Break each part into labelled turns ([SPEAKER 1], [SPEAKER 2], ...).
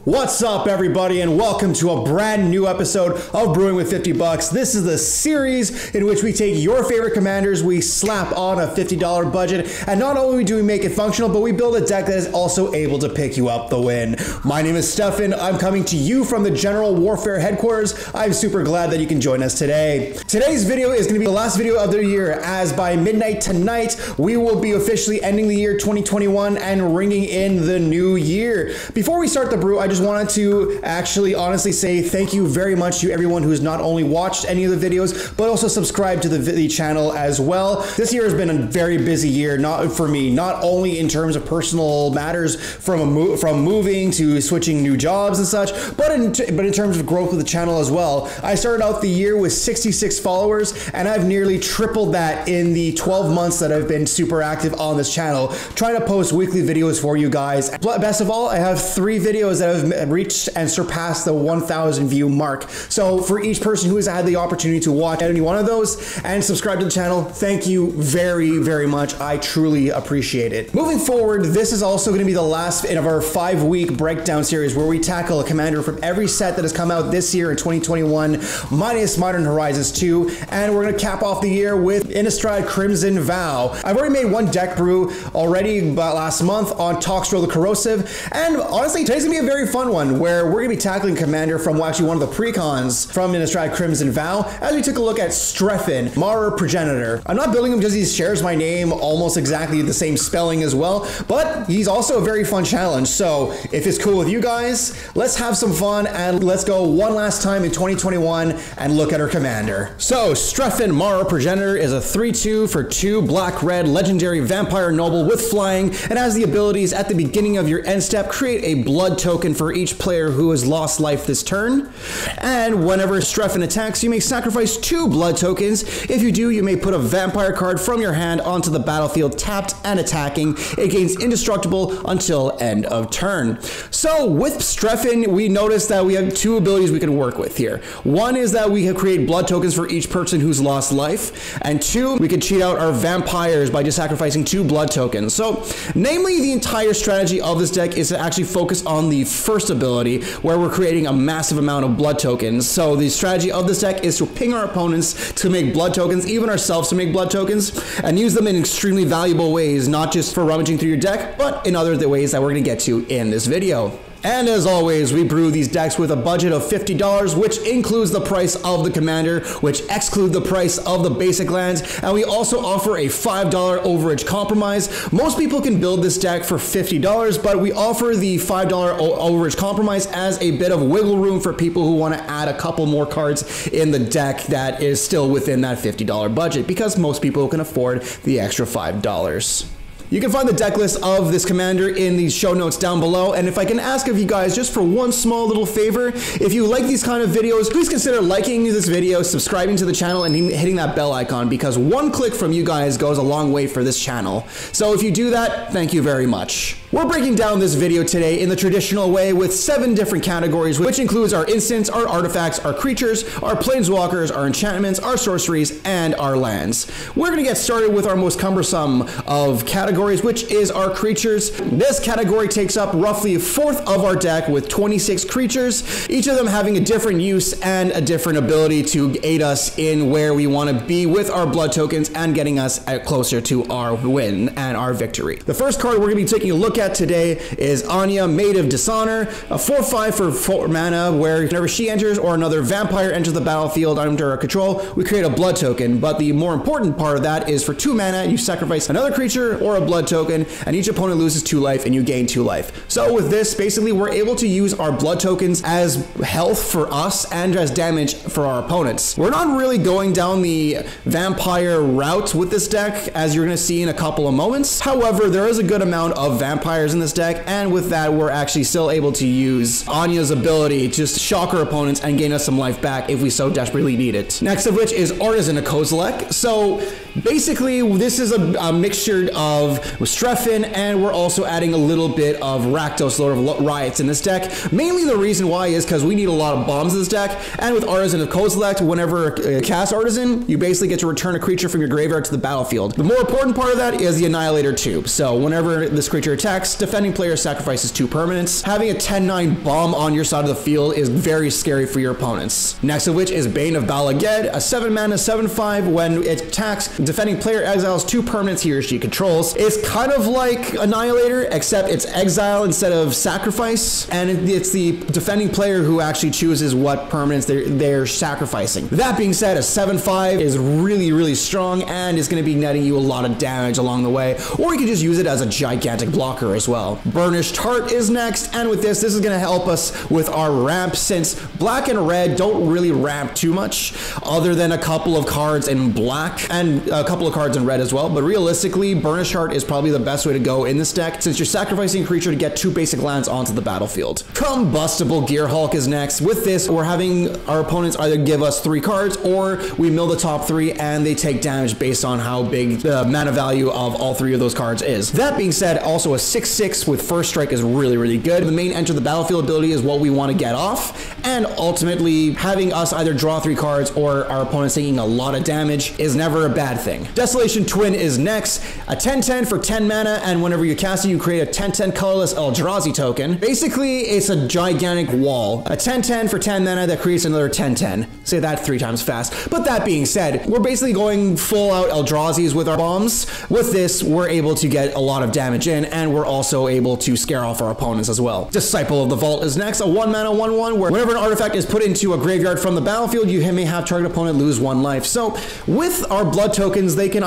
[SPEAKER 1] What's up, everybody, and welcome to a brand new episode of Brewing with 50 Bucks. This is the series in which we take your favorite commanders, we slap on a $50 budget, and not only do we make it functional, but we build a deck that is also able to pick you up the win. My name is Strefan. I'm coming to you from the General Warfare headquarters. I'm super glad that you can join us today. Today's video is going to be the last video of the year, as by midnight tonight, we will be officially ending the year 2021 and ringing in the new year. Before we start the brew, I just wanted to actually honestly say thank you very much to everyone who's not only watched any of the videos, but also subscribed to the channel as well. This year has been a very busy year, not for me, not only in terms of personal matters from moving to switching new jobs and such, but in terms of growth of the channel as well. I started out the year with 66 followers, and I've nearly tripled that in the 12 months that I've been super active on this channel, trying to post weekly videos for you guys. Best of all, I have 3 videos that have reached and surpassed the 1,000 view mark. So for each person who has had the opportunity to watch any one of those and subscribe to the channel, thank you very, very much. I truly appreciate it. Moving forward, this is also going to be the last of our 5-week breakdown series where we tackle a commander from every set that has come out this year in 2021, minus Modern Horizons 2, and we're going to cap off the year with Innistrad Crimson Vow. I've already made one deck brew already last month on Toxtrol the Corrosive, and honestly, today's going to be a very fun one where we're going to be tackling commander from actually one of the precons from Innistrad Crimson Vow, as we took a look at Strefan, Maurer Progenitor. I'm not building him because he shares my name almost exactly the same spelling as well, but he's also a very fun challenge. So if it's cool with you guys, let's have some fun and let's go one last time in 2021 and look at our commander. So Strefan Maurer Progenitor is a 3/2 for 2 black-red legendary vampire noble with flying, and has the abilities at the beginning of your end step, create a blood token for each player who has lost life this turn. And whenever Strefan attacks, you may sacrifice 2 blood tokens. If you do, you may put a vampire card from your hand onto the battlefield tapped and attacking. It gains indestructible until end of turn. So with Strefan, we notice that we have 2 abilities we can work with here. One is that we have create blood tokens for each person who's lost life, and 2, we can cheat out our vampires by just sacrificing 2 blood tokens. So namely, the entire strategy of this deck is to actually focus on the first ability, where we're creating a massive amount of blood tokens. So the strategy of this deck is to ping our opponents to make blood tokens, even ourselves to make blood tokens, and use them in extremely valuable ways, not just for rummaging through your deck, but in other ways that we're going to get to in this video. And as always, we brew these decks with a budget of $50, which includes the price of the commander, which excludes the price of the basic lands, and we also offer a $5 overage compromise. Most people can build this deck for $50, but we offer the $5 overage compromise as a bit of wiggle room for people who want to add a couple more cards in the deck that is still within that $50 budget, because most people can afford the extra $5. You can find the deck list of this commander in the show notes down below, and if I can ask of you guys just for one small little favor, if you like these kind of videos, please consider liking this video, subscribing to the channel, and hitting that bell icon, because one click from you guys goes a long way for this channel. So if you do that, thank you very much. We're breaking down this video today in the traditional way with 7 different categories, which includes our instants, our artifacts, our creatures, our planeswalkers, our enchantments, our sorceries, and our lands. We're going to get started with our most cumbersome of categories, which is our creatures. This category takes up roughly 1/4 of our deck with 26 creatures, each of them having a different use and a different ability to aid us in where we want to be with our blood tokens and getting us closer to our win and our victory. The first card we're going to be taking a look at today is Anya, Maid of Dishonor, a 4/5 for 4 mana, where whenever she enters or another vampire enters the battlefield under our control, we create a blood token. But the more important part of that is for 2 mana, you sacrifice another creature or a blood token, and each opponent loses 2 life and you gain 2 life. So with this, basically we're able to use our blood tokens as health for us and as damage for our opponents. We're not really going down the vampire route with this deck, as you're going to see in a couple of moments. However, there is a good amount of vampires in this deck, and with that we're actually still able to use Anya's ability to just shock our opponents and gain us some life back if we so desperately need it. Next of which is Artisan of Kozilek. So basically this is a mixture of of Strefan, and we're also adding a little bit of Rakdos, Lord of Riots in this deck. Mainly the reason why is because we need a lot of bombs in this deck, and with Artisan of Code Select, whenever cast Artisan, you basically get to return a creature from your graveyard to the battlefield. The more important part of that is the Annihilator tube. So whenever this creature attacks, defending player sacrifices 2 permanents. Having a 10-9 bomb on your side of the field is very scary for your opponents. Next of which is Bane of Balaged, a 7-mana 7/5. When it attacks, defending player exiles 2 permanents he or she controls. It's kind of like Annihilator, except it's exile instead of sacrifice, and it's the defending player who actually chooses what permanents they're sacrificing. That being said, a 7/5 is really strong and is going to be netting you a lot of damage along the way, or you can just use it as a gigantic blocker as well. Burnished Heart is next, and with this is going to help us with our ramp, since black and red don't really ramp too much other than a couple of cards in black and a couple of cards in red as well. But realistically, Burnished Heart is probably the best way to go in this deck, since you're sacrificing a creature to get 2 basic lands onto the battlefield. Combustible Gearhulk is next. With this, we're having our opponents either give us 3 cards, or we mill the top 3 and they take damage based on how big the mana value of all 3 of those cards is. That being said, also a 6/6 with First Strike is really good. The main enter the battlefield ability is what we want to get off, and ultimately having us either draw 3 cards or our opponents taking a lot of damage is never a bad thing. Desolation Twin is next, a 10/10 for 10 mana, and whenever you cast it, you create a 10/10 colorless Eldrazi token. Basically, it's a gigantic wall. A 10/10 for 10 mana that creates another 10/10. Say that 3 times fast. But that being said, we're basically going full out Eldrazi's with our bombs. With this, we're able to get a lot of damage in, and we're also able to scare off our opponents as well. Disciple of the Vault is next, a 1 mana 1/1, where whenever an artifact is put into a graveyard from the battlefield, you may have target opponent lose 1 life. So with our blood tokens, they can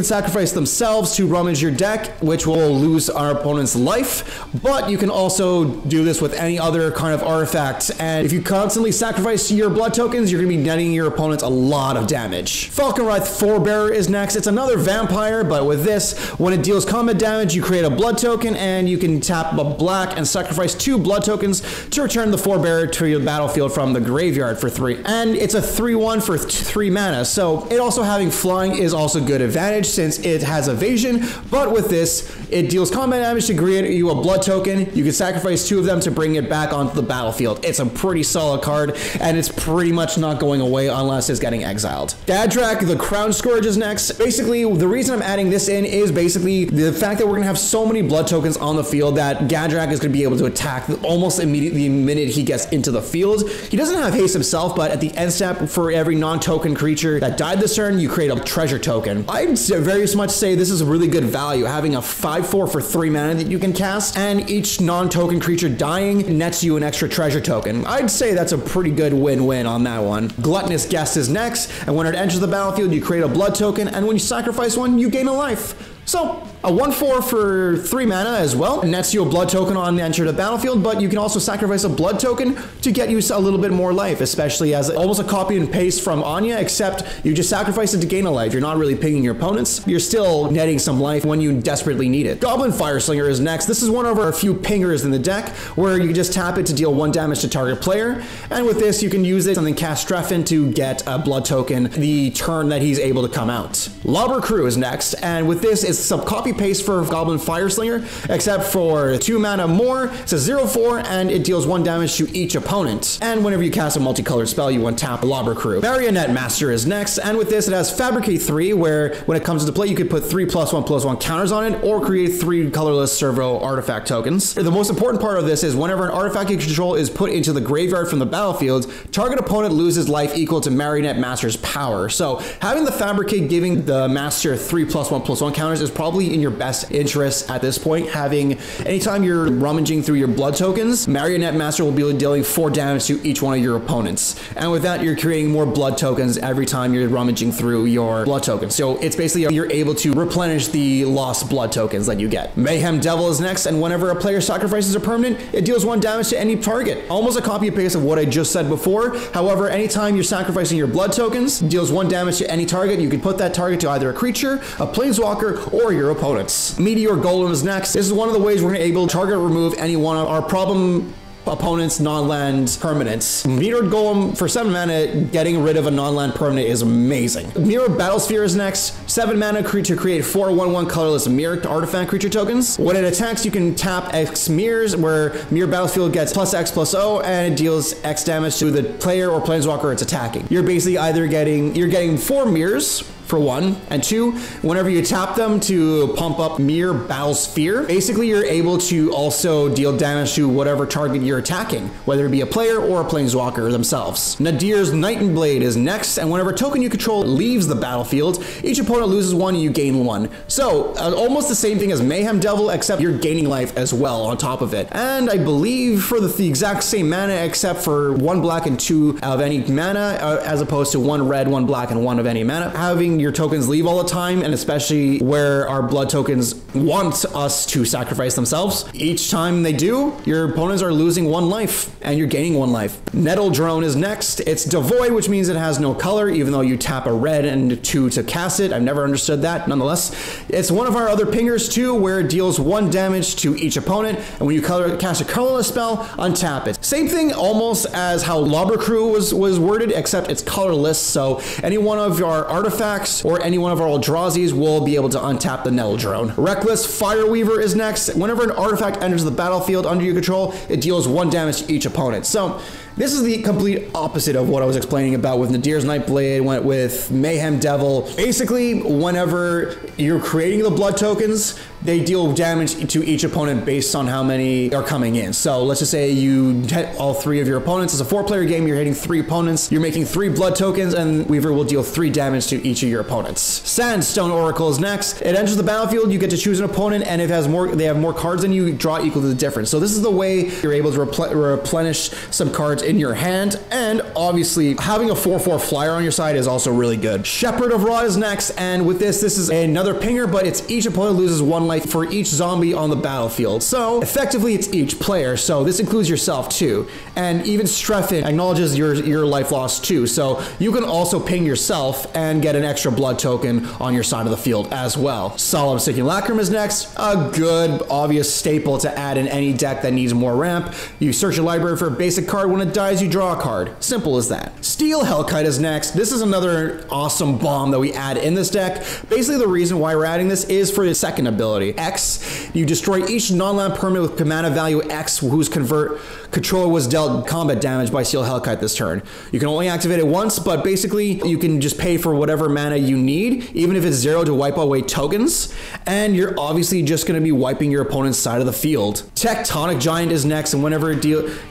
[SPEAKER 1] sacrifice themselves to rummage your deck, which will lose our opponent's life, but you can also do this with any other kind of artifact, and if you constantly sacrifice your blood tokens, you're going to be netting your opponents a lot of damage. Falkenrath Forebearer is next. It's another vampire, but with this, when it deals combat damage, you create a blood token, and you can tap a black and sacrifice 2 blood tokens to return the Forebearer to your battlefield from the graveyard for 3. And it's a 3/1 for 3 mana, so it also having flying is also good advantage since it has evasion, but with this, it deals combat damage to create you a blood token. You can sacrifice 2 of them to bring it back onto the battlefield. It's a pretty solid card, and it's pretty much not going away unless it's getting exiled. Gadrak, the Crown Scourge is next. Basically, the reason I'm adding this in is basically the fact that we're going to have so many blood tokens on the field that Gadrak is going to be able to attack almost immediately the minute he gets into the field. He doesn't have haste himself, but at the end step, for every non-token creature that died this turn, you create a treasure token. I'd very much say this is a really good value, having a 5/4 for 3 mana that you can cast, and each non-token creature dying nets you an extra treasure token. I'd say that's a pretty good win-win on that one. Gluttonous Guest is next, and when it enters the battlefield, you create a blood token, and when you sacrifice one, you gain a life. So, a 1/4 for 3 mana as well. It nets you a blood token on the enter to the battlefield, but you can also sacrifice a blood token to get you a little bit more life, especially as almost a copy and paste from Anya, except you just sacrifice it to gain a life. You're not really picking your opponents. You're still netting some life when you desperately need it. Goblin Fireslinger is next. This is one of our few pingers in the deck, where you can just tap it to deal 1 damage to target player, and with this, you can use it and then cast Strefan to get a blood token the turn that he's able to come out. Lobber Crew is next, and with this, it's some copy paste for Goblin Fireslinger, except for 2 mana more. It's a 0/4, and it deals 1 damage to each opponent. And whenever you cast a multicolored spell, you untap Lobber Crew. Marionette Master is next, and with this, it has Fabricate 3, where when it comes into play, you could put 3 +1/+1 counters on it, or create 3 colorless servo artifact tokens. The most important part of this is whenever an artifact you control is put into the graveyard from the battlefield, target opponent loses life equal to Marionette Master's power. So having the Fabricate giving the Master 3 +1/+1 counters is probably in your best interest at this point. Having anytime you're rummaging through your blood tokens, Marionette Master will be dealing 4 damage to each one of your opponents, and with that, you're creating more blood tokens every time you're rummaging through your blood tokens. So it's basically you're able to replenish the lost blood tokens that you get. Mayhem Devil is next, and whenever a player sacrifices a permanent, it deals 1 damage to any target. Almost a copy and paste of what I just said before. However, anytime you're sacrificing your blood tokens, it deals 1 damage to any target. You can put that target to either a creature, a planeswalker, or your opponents. Meteor Golem is next. This is one of the ways we're going to be able to target remove any one of our problem opponent's non-land permanents. Meteor Golem for 7 mana, getting rid of a non-land permanent is amazing. Mirror Battlesphere is next. 7 mana to create 4 1/1 colorless mirror artifact creature tokens. When it attacks, you can tap X mirrors, where Mirror Battlefield gets +X/+O, and it deals X damage to the player or planeswalker it's attacking. You're basically either getting 4 mirrors for 1, and 2, whenever you tap them to pump up Mirror Battlesphere, basically you're able to also deal damage to whatever target you're attacking, whether it be a player or a planeswalker themselves. Nadir's Nightblade is next, and whenever a token you control leaves the battlefield, each opponent loses 1 and you gain 1. So almost the same thing as Mayhem Devil, except you're gaining life as well on top of it. And I believe for the exact same mana, except for 1 black and 2 of any mana, as opposed to 1 red, 1 black, and 1 of any mana. Having your tokens leave all the time, and especially where our blood tokens want us to sacrifice themselves, each time they do, your opponents are losing 1 life and you're gaining 1 life. Nettle Drone is next. It's devoid, which means it has no color, even though you tap a red and 2 to cast it. I've never understood that. Nonetheless, it's one of our other pingers too, where it deals 1 damage to each opponent, and when you cast a colorless spell, untap it. Same thing almost as how Lobber Crew was worded, except it's colorless, so any one of our artifacts or any one of our Eldrazi's will be able to untap the Nettle Drone. Reckless Fireweaver is next. Whenever an artifact enters the battlefield under your control, it deals 1 damage to each opponent. So this is the complete opposite of what I was explaining about with Nadir's Nightblade, went with Mayhem Devil. Basically, whenever you're creating the blood tokens, they deal damage to each opponent based on how many are coming in. So let's just say you hit all 3 of your opponents. It's a 4-player game, you're hitting 3 opponents, you're making 3 blood tokens, and Weaver will deal 3 damage to each of your opponents. Sandstone Oracle is next. It enters the battlefield, you get to choose an opponent, and if they have more cards than you, draw equal to the difference. So this is the way you're able to replenish some cards in your hand, and obviously having a 4/4 flyer on your side is also really good. Shepherd of Ra is next, and with this is another pinger, but it's each opponent loses 1 life for each zombie on the battlefield. So effectively it's each player, so this includes yourself too. And even Strefan acknowledges your life loss too, so you can also ping yourself and get an extra blood token on your side of the field as well. Solemn Sticking Lacrim is next, a good obvious staple to add in any deck that needs more ramp. You search your library for a basic card, when it dies you draw a card. Simple as that. Steel Hellkite is next. This is another awesome bomb that we add in this deck. Basically the reason why we're adding this is for the second ability. X, you destroy each non-land permanent with mana value X whose controller was dealt combat damage by Steel Hellkite this turn. You can only activate it once, but basically you can just pay for whatever mana you need, even if it's 0 to wipe away tokens, and you're obviously just going to be wiping your opponent's side of the field. Tectonic Giant is next, and whenever it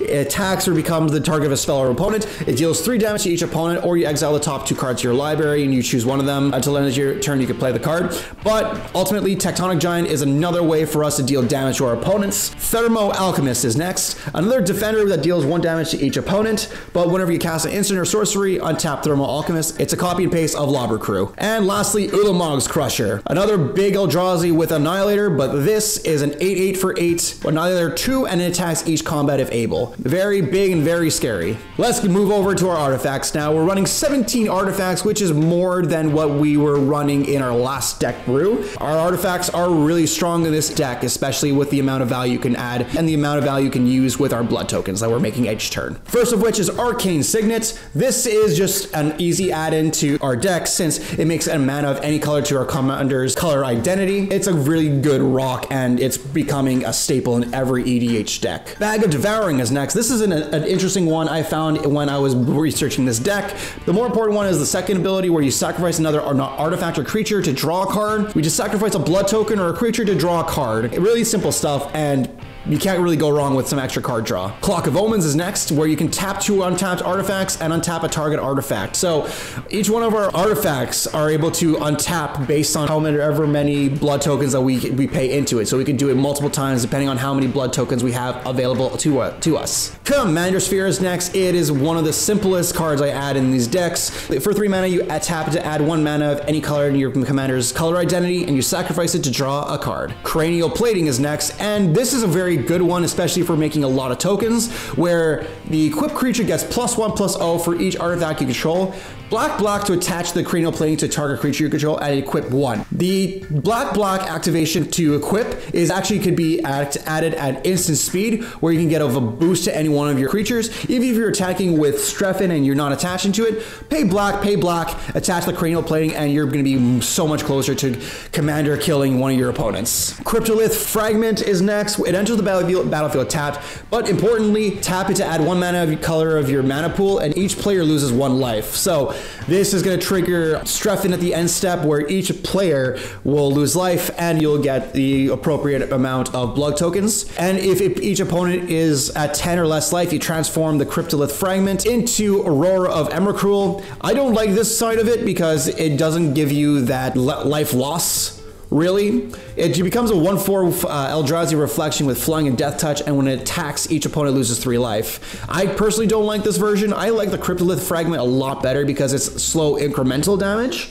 [SPEAKER 1] attacks or becomes the target of a spell or opponent, it deals 3 damage to each opponent, or you exile the top 2 cards to your library and you choose one of them. Until the end of your turn you can play the card, but ultimately Tectonic Giant is another way for us to deal damage to our opponents. Thermo Alchemist is next, another defender that deals 1 damage to each opponent, but whenever you cast an instant or sorcery, untap Thermo Alchemist. It's a copy and paste of Lobber Crew. And lastly, Ulamog's Crusher, another big Eldrazi with Annihilator, but this is an 8/8 for 8, Annihilator 2, and it attacks each combat if able. Very big and very scary. Let's move over to our artifacts now. We're running 17 artifacts, which is more than what we were running in our last deck brew. Our artifacts are really strong in this deck, especially with the amount of value you can add and the amount of value you can use with our blood tokens that we're making each turn. First of which is Arcane Signet. This is just an easy add-in to our deck since it makes a mana of any color to our commander's color identity. It's a really good rock and it's becoming a staple in every EDH deck. Bag of Devouring is next. This is an interesting one I found when I was researching this deck. The more important one is the second ability where you sacrifice another artifact or creature to draw a card. We just sacrifice a blood token or a creature to draw a card. Really simple stuff, and you can't really go wrong with some extra card draw. Clock of Omens is next, where you can tap 2 untapped artifacts and untap a target artifact. So each one of our artifacts are able to untap based on however many blood tokens that we pay into it. So we can do it multiple times depending on how many blood tokens we have available to us. Commander Sphere is next. It is one of the simplest cards I add in these decks. For 3 mana, you tap it to add 1 mana of any color in your commander's color identity, and you sacrifice it to draw a card. Cranial Plating is next, and this is a very very good one, especially for making a lot of tokens, where the equipped creature gets +1/+0 for each artifact you control. Black to attach the cranial plating to target creature you control and equip 1. The black activation to equip is actually could be added at instant speed, where you can get a boost to any one of your creatures. Even if you're attacking with Strefan and you're not attaching to it, pay black, attach the cranial plating, and you're going to be so much closer to Commander killing one of your opponents. Cryptolith Fragment is next. It enters the battlefield tapped, but importantly, tap it to add 1 mana of color of your mana pool, and each player loses 1 life. So this is going to trigger Strefan at the end step, where each player will lose life and you'll get the appropriate amount of blood tokens. And if each opponent is at 10 or less life, you transform the Cryptolith Fragment into Aurora of Emrakul. I don't like this side of it because it doesn't give you that life loss. Really, it becomes a 1/4 Eldrazi Reflection with Flying and Death Touch, and when it attacks, each opponent loses 3 life. I personally don't like this version. I like the Cryptolith Fragment a lot better because it's slow incremental damage,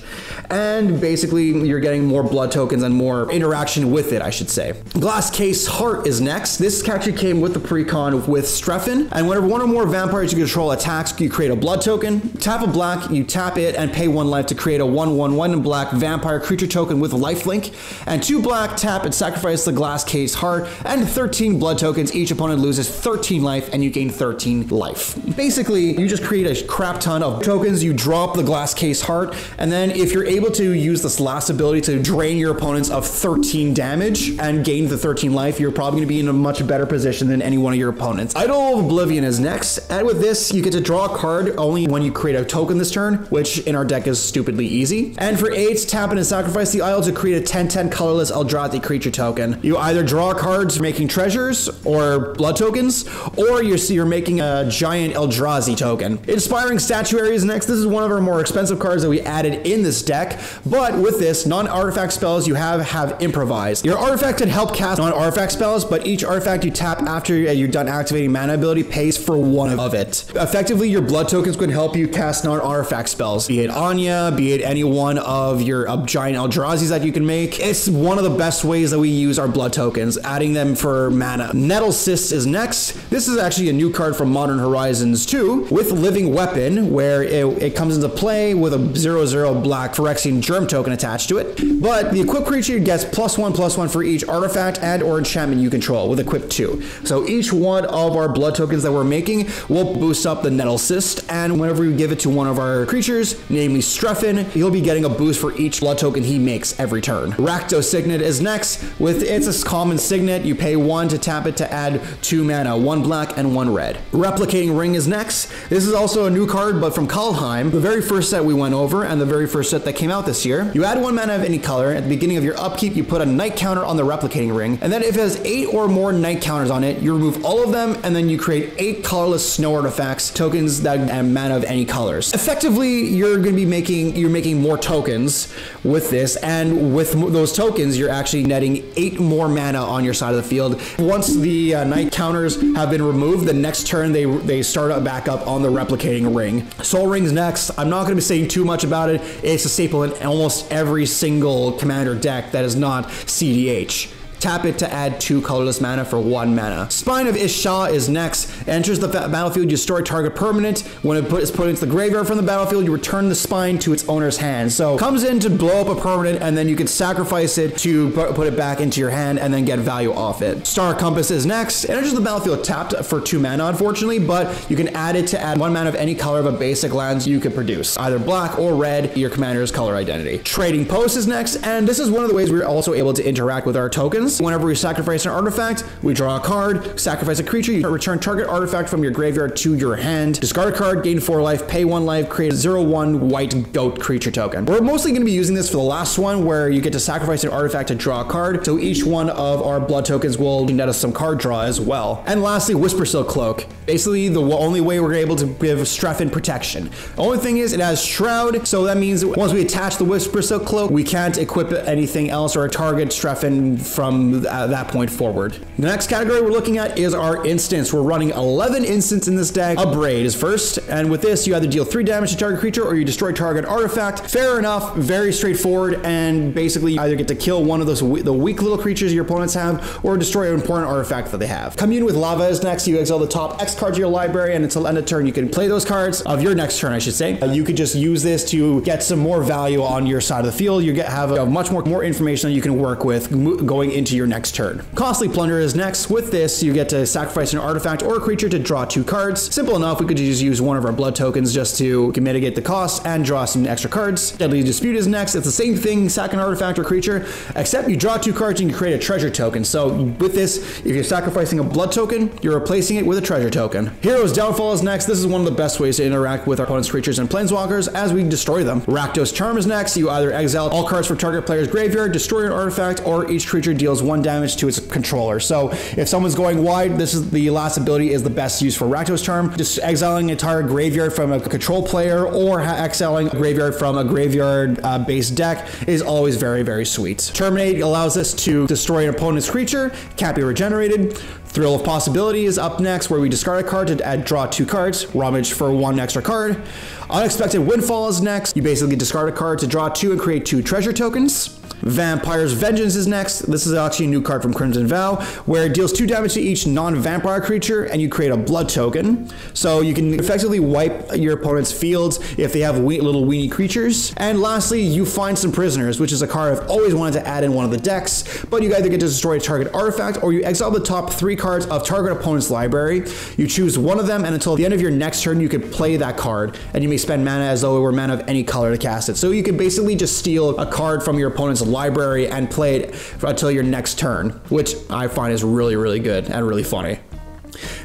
[SPEAKER 1] and basically you're getting more blood tokens and more interaction with it, I should say. Glasscase Heart is next. This actually came with the precon with Strefan, and whenever 1 or more vampires you control attacks, you create a blood token. Tap a black, you tap it, and pay 1 life to create a 1/1/1 black vampire creature token with lifelink. And 2 black, tap and sacrifice the Glasscase Heart, and 13 blood tokens. Each opponent loses 13 life and you gain 13 life. Basically, you just create a crap ton of tokens, you drop the Glasscase Heart, and then if you're able to use this last ability to drain your opponents of 13 damage and gain the 13 life, you're probably going to be in a much better position than any one of your opponents. Idol of Oblivion is next, and with this, you get to draw a card only when you create a token this turn, which in our deck is stupidly easy. And for 8, tap in and sacrifice the idol to create a 10/10 colorless Eldrazi creature token. You either draw cards making treasures or blood tokens, or you're making a giant Eldrazi token. Inspiring Statuary is next. This is one of our more expensive cards that we added in this deck, but with this, non-artifact spells you have Improvise. Your artifact can help cast non-artifact spells, but each artifact you tap after you're done activating mana ability pays for 1 of it. Effectively, your blood tokens can help you cast non-artifact spells, be it Anya, be it any one of your giant Eldrazi's that you can make. It's one of the best ways that we use our blood tokens, adding them for mana. Nettle Cyst is next. This is actually a new card from Modern Horizons 2 with Living Weapon, where it comes into play with a 0/0 black Phyrexian Germ token attached to it. But the equipped creature gets +1/+1 for each artifact and or enchantment you control with equip 2. So each one of our blood tokens that we're making will boost up the Nettle Cyst, and whenever we give it to one of our creatures, namely Strefan, he'll be getting a boost for each blood token he makes every turn. Rakdos Signet is next. It's a common signet. You pay 1 to tap it to add 2 mana, 1 black and 1 red. Replicating Ring is next. This is also a new card, but from Kaldheim, the very first set we went over, and the very first set that came out this year. You add 1 mana of any color. At the beginning of your upkeep, you put a night counter on the Replicating Ring, and then if it has 8 or more night counters on it, you remove all of them, and then you create 8 colorless snow artifacts, tokens that have mana of any colors. Effectively, you're going to be making more tokens with this, and with those tokens, you're actually netting 8 more mana on your side of the field. Once the night counters have been removed, the next turn they start back up on the Replicating Ring. Sol Ring's next. I'm not going to be saying too much about it. It's a staple in almost every single Commander deck that is not CDH. Tap it to add 2 colorless mana for 1 mana. Spine of Isha is next. Enters the battlefield, you destroy target permanent. When it is put into the graveyard from the battlefield, you return the spine to its owner's hand. So comes in to blow up a permanent, and then you can sacrifice it to put it back into your hand and then get value off it. Star Compass is next. It enters the battlefield tapped for 2 mana, unfortunately, but you can add it to add 1 mana of any color of a basic lands you could produce, either black or red, your commander's color identity. Trading Post is next, and this is one of the ways we're also able to interact with our tokens. Whenever we sacrifice an artifact, we draw a card, sacrifice a creature, you return target artifact from your graveyard to your hand, discard a card, gain 4 life, pay 1 life, create a 0/1 white goat creature token. We're mostly going to be using this for the last one, where you get to sacrifice an artifact to draw a card, so each one of our blood tokens will net us some card draw as well. And lastly, Whispersilk Cloak. Basically, the only way we're able to give Strefan protection. The only thing is, it has Shroud, so that means once we attach the Whispersilk Cloak, we can't equip anything else or target Strefan from from that point forward. The next category we're looking at is our instants. We're running 11 instants in this deck. Abrade is first, and with this you either deal 3 damage to target creature or you destroy target artifact. Fair enough, very straightforward, and basically you either get to kill one of those the weak little creatures your opponents have or destroy an important artifact that they have. Commune with Lava is next. You exile the top X cards of your library, and until end of turn you can play those cards of your next turn, I should say. You could just use this to get some more value on your side of the field. You have much more information that you can work with going into your next turn. Costly Plunder is next. With this, you get to sacrifice an artifact or a creature to draw 2 cards. Simple enough. We could just use one of our blood tokens just to mitigate the cost and draw some extra cards. Deadly Dispute is next. It's the same thing, sack an artifact or creature, except you draw 2 cards and you create a treasure token. So with this, if you're sacrificing a blood token, you're replacing it with a treasure token. Hero's Downfall is next. This is one of the best ways to interact with our opponent's creatures and planeswalkers as we destroy them. Rakdos Charm is next. You either exile all cards from target player's graveyard, destroy an artifact, or each creature deals 1 damage to its controller. So if someone's going wide, this is the last ability is the best use for Rakdos Charm. Just exiling an entire graveyard from a control player or exiling a graveyard from a graveyard based deck is always very, very sweet. Terminate allows us to destroy an opponent's creature, can't be regenerated. Thrill of Possibility is up next, where we discard a card to draw 2 cards, rummage for 1 extra card. Unexpected Windfall is next. You basically discard a card to draw 2 and create 2 treasure tokens. Vampire's Vengeance is next. This is actually a new card from Crimson Vow, where it deals 2 damage to each non-vampire creature, and you create a blood token. So you can effectively wipe your opponent's fields if they have little weenie creatures. And lastly, you find some prisoners, which is a card I've always wanted to add in one of the decks, but you either get to destroy a target artifact, or you exile the top 3 cards of target opponent's library. You choose one of them, and until the end of your next turn, you could play that card, and you may spend mana as though it were mana of any color to cast it. So you can basically just steal a card from your opponent's library and play it until your next turn, which I find is really, really good and really funny.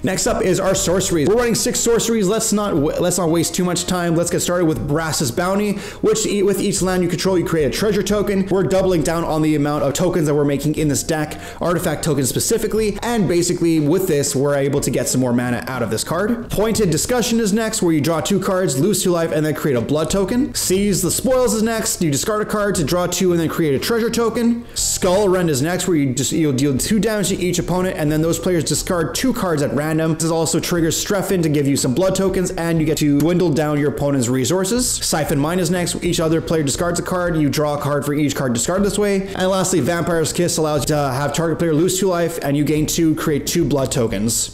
[SPEAKER 1] Next up is our sorceries. We're running 6 sorceries. Let's not waste too much time. Let's get started with Brass's Bounty, which with each land you control, you create a treasure token. We're doubling down on the amount of tokens that we're making in this deck, artifact tokens specifically, and basically with this, we're able to get some more mana out of this card. Pointed Discussion is next, where you draw 2 cards, lose 2 life, and then create a blood token. Seize the Spoils is next. You discard a card to draw 2 and then create a treasure token. Skull Rend is next, where you'll deal 2 damage to each opponent, and then those players discard 2 cards at random. This also triggers Strefan to give you some blood tokens, and you get to dwindle down your opponent's resources. Siphon Mine is next. Each other player discards a card. You draw a card for each card discarded this way. And lastly, Vampire's Kiss allows you to have target player lose 2 life, and you gain 2, create 2 blood tokens.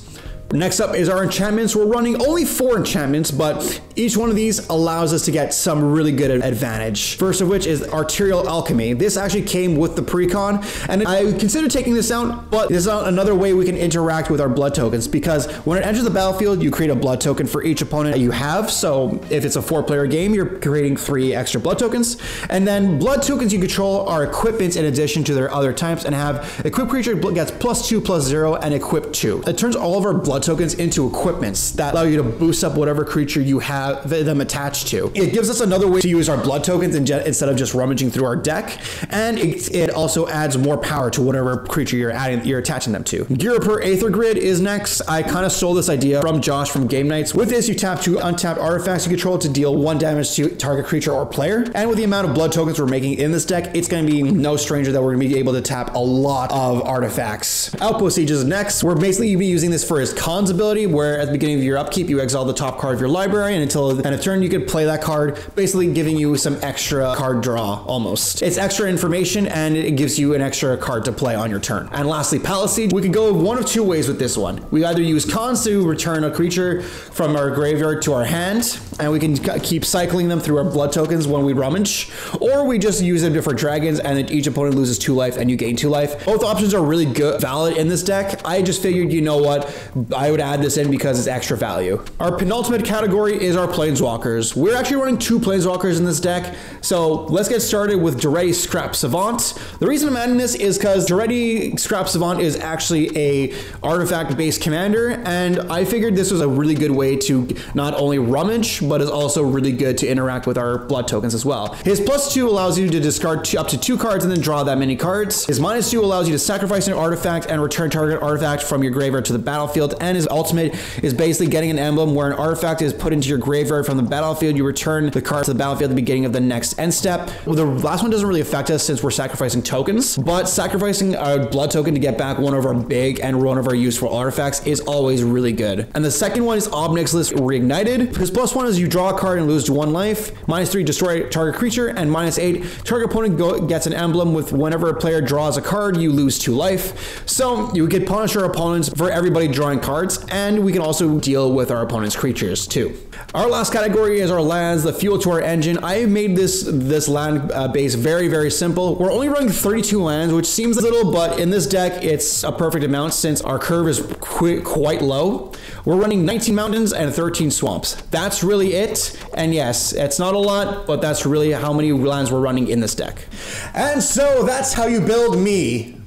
[SPEAKER 1] Next up is our enchantments. We're running only 4 enchantments, but each one of these allows us to get some really good advantage. First of which is Arterial Alchemy. This actually came with the precon, and I considered taking this out, but this is another way we can interact with our blood tokens, because when it enters the battlefield, you create a blood token for each opponent that you have. So if it's a 4-player game, you're creating 3 extra blood tokens. And then blood tokens you control are equipments in addition to their other types, and have equipped creature gets +2/+0 and equip 2. It turns all of our blood tokens into equipments that allow you to boost up whatever creature you have them attached to. It gives us another way to use our blood tokens instead of just rummaging through our deck, and it also adds more power to whatever creature you're attaching them to. Girapur Aether Grid is next. I kind of stole this idea from Josh from Game Nights. With this, you tap 2 untapped artifacts you control to deal 1 damage to target creature or player, and with the amount of blood tokens we're making in this deck, it's going to be no stranger that we're going to be able to tap a lot of artifacts. Outpost Siege is next. We're basically using this for his Khan's ability, where at the beginning of your upkeep, you exile the top card of your library, and until the end of turn, you could play that card, basically giving you some extra card draw almost. It's extra information, and it gives you an extra card to play on your turn. And lastly, Palace Siege. We could go one of 2 ways with this one. We either use Khans to return a creature from our graveyard to our hand, and we can keep cycling them through our blood tokens when we rummage, or we just use them for dragons, and then each opponent loses 2 life and you gain 2 life. Both options are really good, valid in this deck. I just figured, you know what, I would add this in because it's extra value. Our penultimate category is our Planeswalkers. We're actually running 2 Planeswalkers in this deck, so let's get started with Daretti Scrap Savant. The reason I'm adding this is because Daretti Scrap Savant is actually a artifact-based commander, and I figured this was a really good way to not only rummage, but is also really good to interact with our blood tokens as well. His +2 allows you to discard up to 2 cards and then draw that many cards. His -2 allows you to sacrifice an artifact and return target artifact from your graveyard to the battlefield, and his ultimate is basically getting an emblem where an artifact is put into your graveyard from the battlefield. You return the card to the battlefield at the beginning of the next end step. Well, the last one doesn't really affect us since we're sacrificing tokens, but sacrificing a blood token to get back one of our big and one of our useful artifacts is always really good. And the second one is Obnixilis Reignited. His +1 is you draw a card and lose 1 life, -3 destroy target creature, and -8 target opponent gets an emblem with whenever a player draws a card, you lose 2 life. So you can punish our opponents for everybody drawing cards, and we can also deal with our opponent's creatures too. Our last category is our lands, the fuel to our engine. I made this land base very simple. We're only running 32 lands, which seems little, but in this deck, it's a perfect amount since our curve is quite low. We're running 19 mountains and 13 swamps. That's really it. And yes, it's not a lot, but that's really how many lands we're running in this deck. And so that's how you build me.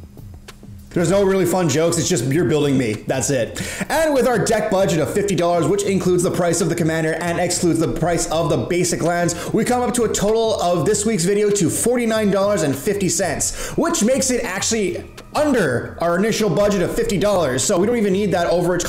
[SPEAKER 1] There's no really fun jokes, it's just you're building me, that's it. And with our deck budget of $50, which includes the price of the commander and excludes the price of the basic lands, we come up to a total of this week's video to $49.50, which makes it actually under our initial budget of $50. So we don't even need that overage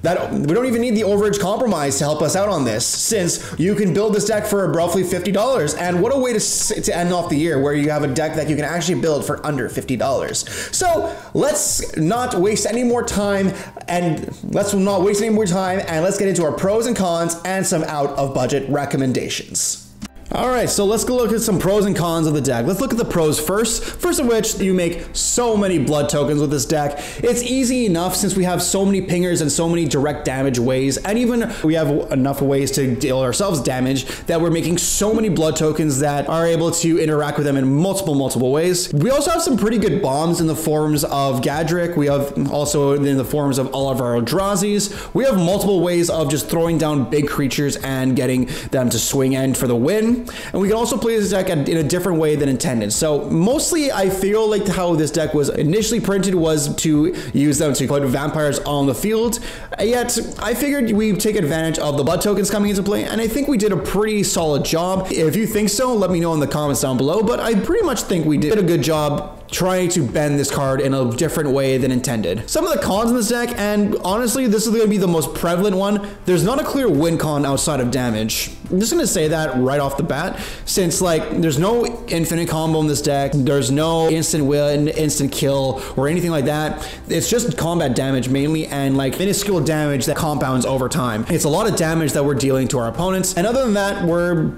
[SPEAKER 1] we don't even need the overage compromise to help us out on this, since you can build this deck for roughly $50. And what a way to end off the year where you have a deck that you can actually build for under $50. So let's not waste any more time and let's get into our pros and cons and some out of budget recommendations. All right, so let's go look at some pros and cons of the deck. Let's look at the pros first. First of which, you make so many blood tokens with this deck. It's easy enough since we have so many pingers and so many direct damage ways, and even we have enough ways to deal ourselves damage that we're making so many blood tokens that are able to interact with them in multiple ways. We also have some pretty good bombs in the forms of Gadrick. We have also in the forms of all of our Eldrazi's. We have multiple ways of just throwing down big creatures and getting them to swing end for the win. And we can also play this deck in a different way than intended. So mostly I feel like how this deck was initially printed was to use them to put vampires on the field. Yet I figured we'd take advantage of the blood tokens coming into play, and I think we did a pretty solid job. If you think so, let me know in the comments down below, but I pretty much think we did a good job trying to bend this card in a different way than intended. Some of the cons in this deck, and honestly this is going to be the most prevalent one, there's not a clear win con outside of damage. I'm just going to say that right off the bat, since like there's no infinite combo in this deck, there's no instant win, instant kill, or anything like that. It's just combat damage mainly, and like minuscule damage that compounds over time. It's a lot of damage that we're dealing to our opponents, and other than that,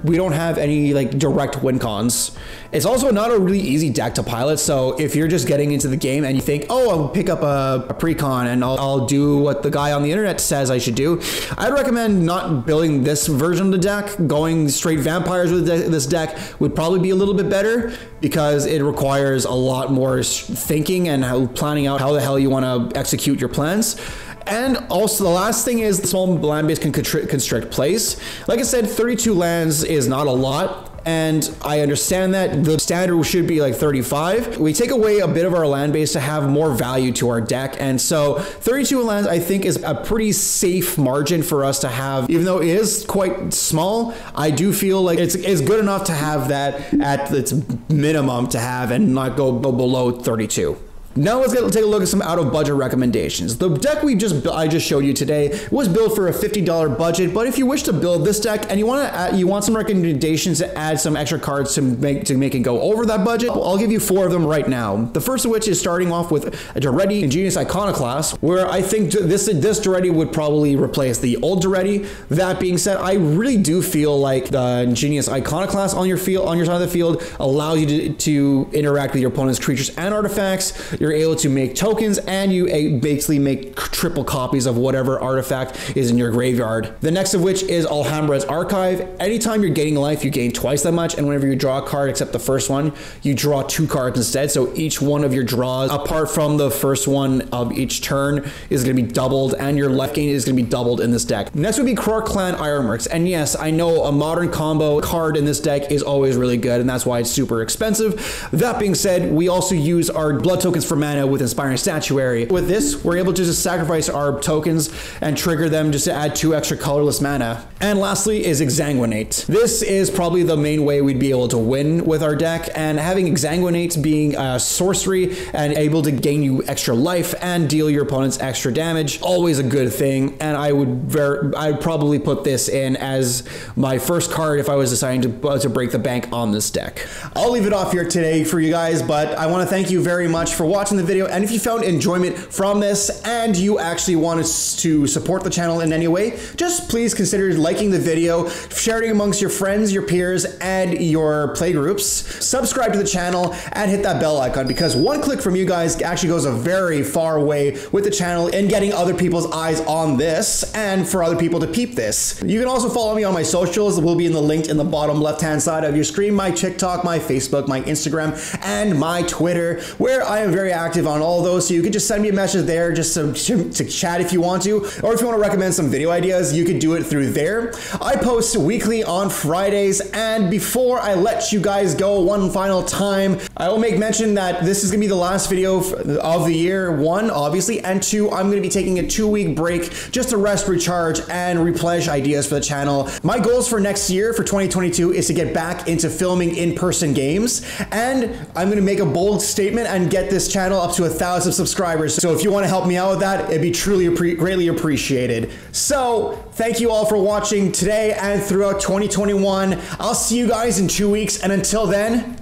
[SPEAKER 1] we don't have any like direct win cons. It's also not a really easy deck to pilot, so if you're just getting into the game and you think, oh, I'll pick up a precon and I'll do what the guy on the internet says I should do, I'd recommend not building this version of the deck. Going straight vampires with this deck would probably be a little bit better, because it requires a lot more thinking and planning out how the hell you want to execute your plans. And also the last thing is the small land base can constrict plays. Like I said, 32 lands is not a lot. And I understand that the standard should be like 35. We take away a bit of our land base to have more value to our deck. And so 32 lands, I think, is a pretty safe margin for us to have. Even though it is quite small, I do feel like it's good enough to have that at its minimum to have and not go below 32. Now let's take a look at some out-of-budget recommendations. The deck I just showed you today was built for a $50 budget, but if you wish to build this deck and you want some recommendations to add some extra cards to make it go over that budget, I'll give you 4 of them right now. The first of which is starting off with a Daretti Ingenious Iconoclast, where I think this Daretti would probably replace the old Daretti. That being said, I really do feel like the Ingenious Iconoclast on your side of the field allows you to interact with your opponent's creatures and artifacts. You're able to make tokens, and you basically make triple copies of whatever artifact is in your graveyard. The next of which is Alhambra's Archive. Anytime you're gaining life, you gain twice that much, and whenever you draw a card, except the first one, you draw 2 cards instead. So each one of your draws, apart from the first one of each turn, is going to be doubled, and your life gain is going to be doubled in this deck. Next would be Krark Clan Ironworks, and yes, I know a modern combo card in this deck is always really good, and that's why it's super expensive. That being said, we also use our blood tokens for mana with Inspiring Statuary. With this, we're able to just sacrifice our tokens and trigger them just to add 2 extra colorless mana. And lastly is Exsanguinate. This is probably the main way we'd be able to win with our deck, and having Exsanguinate being a sorcery and able to gain you extra life and deal your opponents extra damage, always a good thing. And I'd probably put this in as my first card if I was deciding to break the bank on this deck. I'll leave it off here today for you guys, but I want to thank you very much for watching the video. And if you found enjoyment from this and you actually want to support the channel in any way, just please consider liking the video, sharing amongst your friends, your peers, and your play groups. Subscribe to the channel and hit that bell icon, because one click from you guys actually goes a very far way with the channel in getting other people's eyes on this and for other people to peep this. You can also follow me on my socials. It will be in the link in the bottom left-hand side of your screen. My TikTok, my Facebook, my Instagram, and my Twitter, where I am very active on all those. So you can just send me a message there just to chat if you want to, or if you want to recommend some video ideas, you could do it through there. I post weekly on Fridays, and before I let you guys go one final time, I will make mention that this is going to be the last video of the year, one, obviously, and two, I'm going to be taking a 2-week break just to rest, recharge, and replenish ideas for the channel. My goals for next year, for 2022, is to get back into filming in-person games, and I'm going to make a bold statement and get this channel up to 1,000 subscribers. So if you want to help me out with that, it'd be truly greatly appreciated. So thank you all for watching today and throughout 2021. I'll see you guys in 2 weeks, and until then,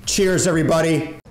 [SPEAKER 1] cheers everybody.